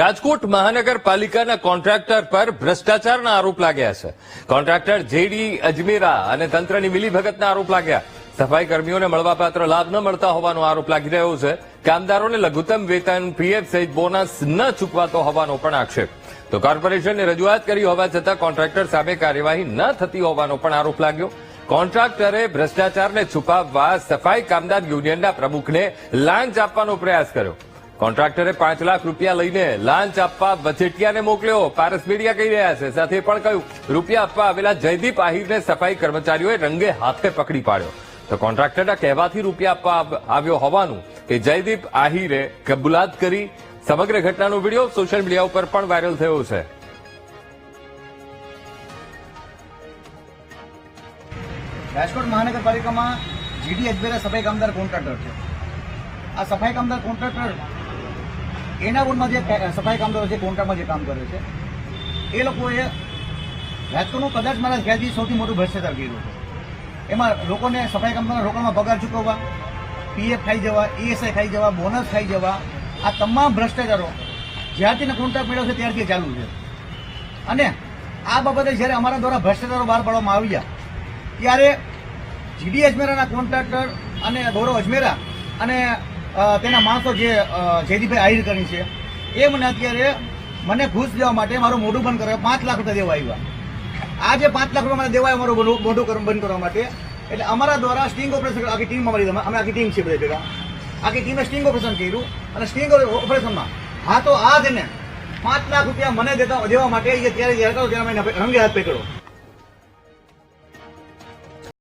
રાજકોટ મહાનગરપાલિકાના કોન્ટ્રાક્ટર પર ભ્રષ્ટાચારના આરોપ લાગ્યા છે. કોન્ટ્રાક્ટર જેડી અજમેરા અને તંત્રની મિલીભગતના આરોપ લાગ્યા. સફાઈ કર્મીઓને મળવાપાત્ર લાભ ન મળતા હોવાનો આરોપ લાગી રહ્યો છે. કામદારોને લઘુત્તમ વેતન, પીએફ સહિત બોનસ ન ચૂકવાતો હોવાનો પણ આક્ષેપ. તો કોર્પોરેશનને રજૂઆત કરી હોવા છતાં કોન્ટ્રાક્ટર સામે કાર્યવાહી ન થતી હોવાનો પણ આરોપ લાગ્યો. કોન્ટ્રાક્ટરે ભ્રષ્ટાચારને છુપાવવા સફાઈ કામદાર યુનિયનના પ્રમુખને લાંચ આપવાનો પ્રયાસ કર્યો. કોન્ટ્રાક્ટરે 5 લાખ રૂપિયા લઈને લાંચ આપવા વચેટિયાને મોકલ્યો. પારસ મીડિયા કહી રહ્યા છે. સાથે પણ કહ્યું, રૂપિયા આપવા આવેલા જયદીપ આહિરને સફાઈ કર્મચારીઓએ રંગે હાથે પકડી પાડ્યો. તો કોન્ટ્રાક્ટરના કહેવાથી રૂપિયા આપવા આવ્યો હોવાનું એ જયદીપ આહિરે કબૂલાત કરી. સમગ્ર ઘટનાનો વિડીયો સોશિયલ મીડિયા ઉપર પણ વાયરલ થયો છે. રાજકોટ મહાનગરપાલિકામાં જેડી અજમેરા સફાઈ કામદાર કોન્ટ્રાક્ટર છે. આ સફાઈ કામદાર કોન્ટ્રાક્ટર એના બોર્ડમાં જે સફાઈ કામદારો છે, કોન્ટ્રાક્ટમાં જે કામ કરે છે, એ લોકોએ રાજકોટનું કદાચ મારા ખ્યાલથી સૌથી મોટું ભ્રષ્ટાચાર કર્યું છે. એમાં લોકોને સફાઈ કામદારના રોકડમાં પગાર ચૂકવવા, પીએફ ખાઈ જવા, ઈએસઆઈ ખાઈ જવા, બોનસ ખાઈ જવા, આ તમામ ભ્રષ્ટાચારો જ્યારથી કોન્ટ્રાક્ટ મળ્યો છે ત્યારથી ચાલુ છે. અને આ બાબતે જ્યારે અમારા દ્વારા ભ્રષ્ટાચારો બહાર પાડવામાં આવ્યા ત્યારે જેડી અજમેરાના કોન્ટ્રાક્ટર અને ગૌરવ અજમેરા અને તેના માણસો જે જયદીપભાઈ આહિર કરી છે, એ મને અત્યારે મને ઘૂસ દેવા માટે મારું મોઢું બંધ કરવા 5 લાખ રૂપિયા દેવા આવ્યા. આ જે 5 લાખ રૂપિયા મને દેવાય મારું મોઢું બંધ કરવા માટે, એટલે અમારા દ્વારા સ્ટિંગ ઓપરેશન, આખી ટીમ અમારી, અમે આખી ટીમ છે બધા ભેગા, આખી ટીમે સ્ટિંગ ઓપરેશન કર્યું. અને સ્ટિંગ ઓપરેશનમાં હા તો આ જ ને 5 લાખ રૂપિયા મને દેવા માટે ત્યારે રંગે હાથ પકડ્યો.